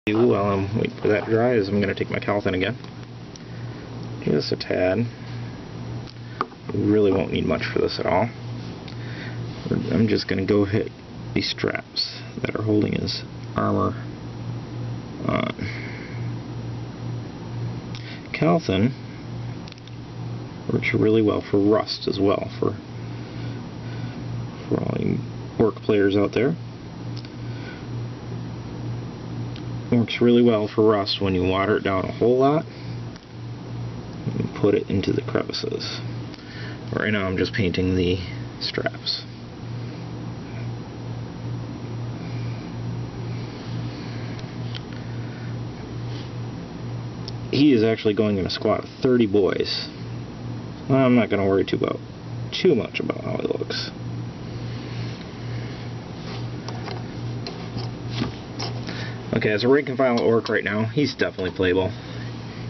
While I'm waiting for that to dry is I'm going to take my Calthin again. Just a tad. You really won't need much for this at all. I'm just going to go hit these straps that are holding his armor on. Calthin works really well for rust as well, for all you orc players out there. Works really well for rust when you water it down a whole lot and put it into the crevices. Right now I'm just painting the straps. He is actually going in a squad of 30 boys. I'm not going to worry too much about how he looks. Okay, as a rank and file orc right now, he's definitely playable.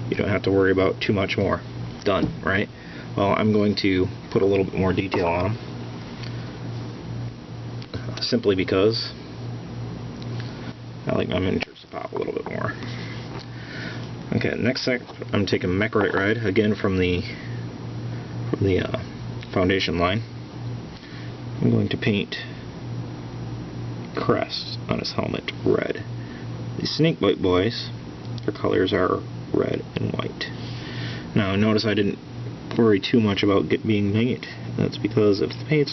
You don't have to worry about too much more. Done, right? Well, I'm going to put a little bit more detail on him. Simply because I like my miniatures to pop a little bit more. Okay, next step, I'm taking Mechorite Ride, again from the foundation line. I'm going to paint crest on his helmet red. The Snakebite boys, their colors are red and white. Now notice I didn't worry too much about being neat. That's because if the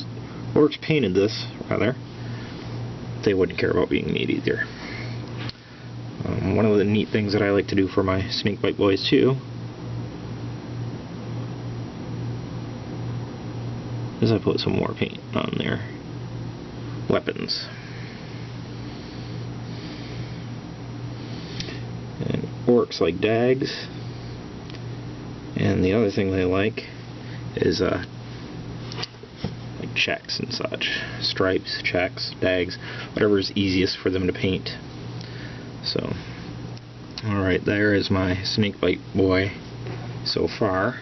orcs painted this, rather, they wouldn't care about being neat either. One of the neat things that I like to do for my Snakebite boys too is I put some more paint on their weapons. And orcs like dags, and the other thing they like is like checks and such. Stripes, checks, dags, whatever is easiest for them to paint. So, alright, there is my Snakebite boy so far.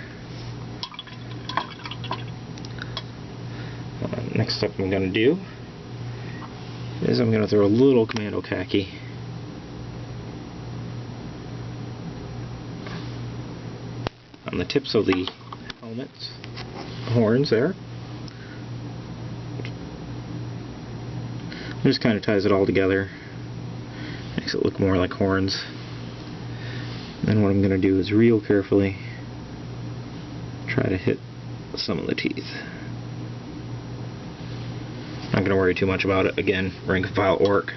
Next step I'm going to do is I'm going to throw a little commando khaki on the tips of the helmets, horns there. Just kind of ties it all together, makes it look more like horns. Then what I'm going to do is real carefully try to hit some of the teeth. Not going to worry too much about it. Again, rank and file orc.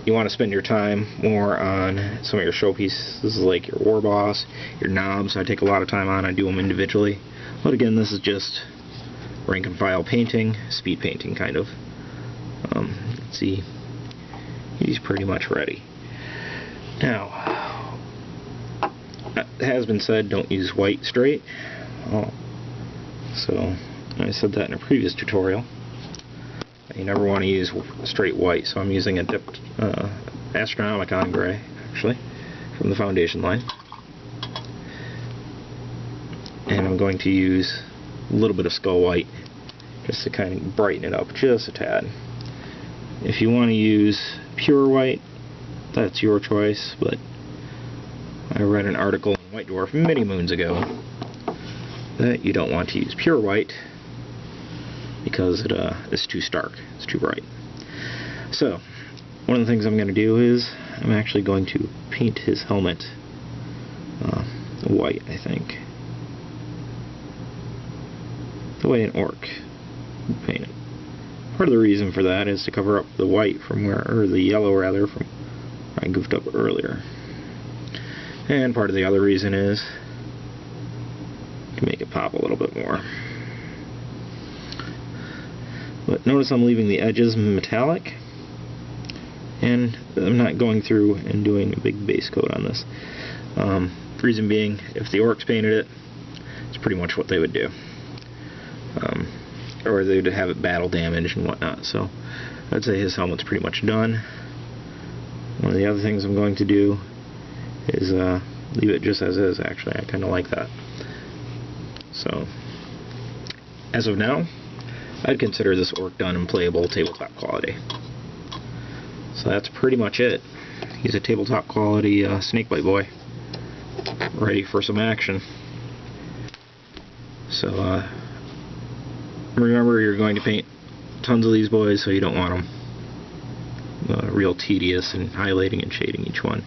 You want to spend your time more on some of your showpieces like your war boss, your knobs. I take a lot of time on. I do them individually. But again, this is just rank and file painting, speed painting kind of. Let's see, he's pretty much ready. Now, it has been said don't use white straight. So I said that in a previous tutorial. You never want to use straight white, so I'm using a dipped Astronomicon gray, actually, from the foundation line. And I'm going to use a little bit of skull white just to kind of brighten it up just a tad. If you want to use pure white, that's your choice, but I read an article in White Dwarf many moons ago that you don't want to use pure white because it's too stark, it's too bright. So, one of the things I'm going to do is I'm actually going to paint his helmet white, I think. The way an orc would paint it. Part of the reason for that is to cover up the white from or the yellow rather, from where I goofed up earlier. And part of the other reason is to make it pop a little bit more. But notice I'm leaving the edges metallic, and I'm not going through and doing a big base coat on this. Reason being, if the orcs painted it, it's pretty much what they would do. Or they would have it battle damaged and whatnot. So I'd say his helmet's pretty much done. One of the other things I'm going to do is leave it just as is. Actually, I kind of like that. So as of now, I'd consider this orc done and playable tabletop quality. So that's pretty much it. He's a tabletop quality snakebite boy, ready for some action. So remember, you're going to paint tons of these boys, so you don't want them real tedious and highlighting and shading each one.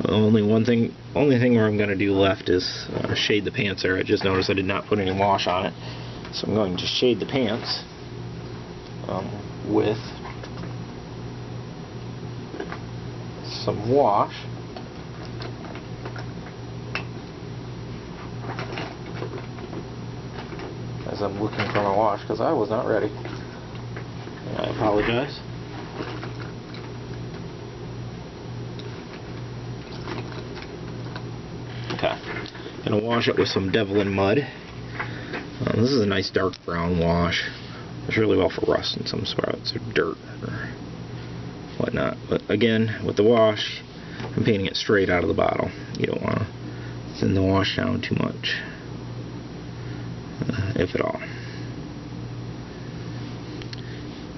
Only thing where I'm going to do left is shade the pants there. I just noticed I did not put any wash on it, so I'm going to shade the pants with some wash. As I'm looking for my wash, because I was not ready. I apologize. Okay, gonna wash it with some Devlin mud. This is a nice dark brown wash. It's really well for rust in some spots or dirt or whatnot. But again, with the wash, I'm painting it straight out of the bottle. You don't want to thin the wash down too much, if at all.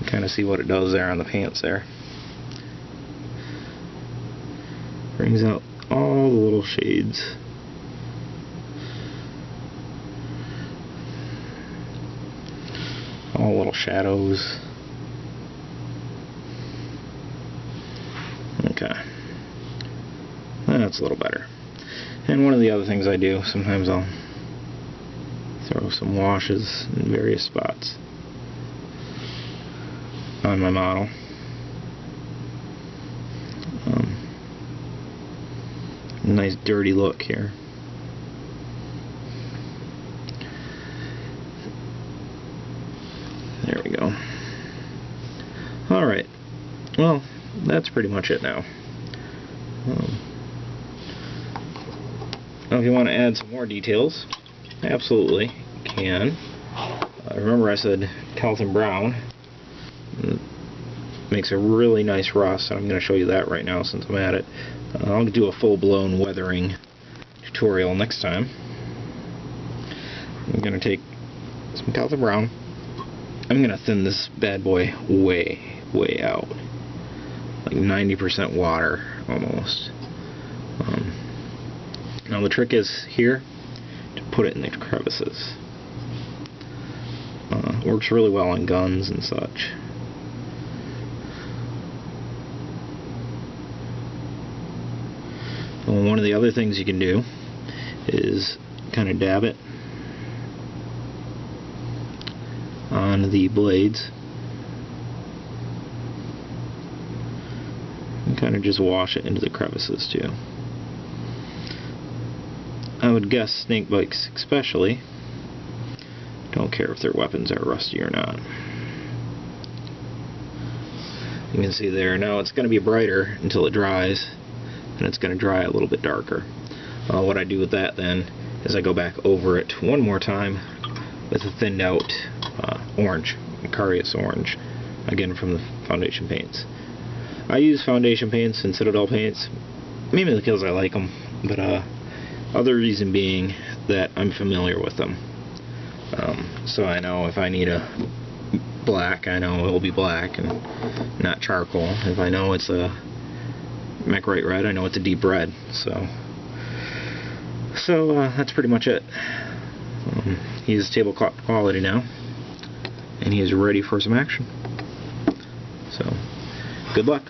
You kind of see what it does there on the pants there. Brings out all the little shades. All little shadows. Okay. That's a little better. And one of the other things I do, sometimes I'll throw some washes in various spots on my model. Nice dirty look here. There we go. Alright, well, that's pretty much it now. Now if you want to add some more details, absolutely can. Remember I said Calton Brown makes a really nice rust, and I'm going to show you that right now since I'm at it. I'll do a full-blown weathering tutorial next time. I'm going to take some Calton Brown. I'm going to thin this bad boy way out. Like 90% water, almost. Now the trick is here to put it in the crevices. Works really well on guns and such. Well, one of the other things you can do is kind of dab it on the blades and kind of just wash it into the crevices too. I would guess snake bikes especially don't care if their weapons are rusty or not. You can see there, now it's going to be brighter until it dries, and it's going to dry a little bit darker. What I do with that then is I go back over it one more time with a thinned out orange, Carius orange, again from the foundation paints. I use foundation paints and Citadel paints mainly because I like them, but other reason being that I'm familiar with them. So I know if I need a black, I know it will be black and not charcoal. If I know it's a Mechrite red, I know it's a deep red. So that's pretty much it. He's tabletop quality now, and he is ready for some action. So good luck.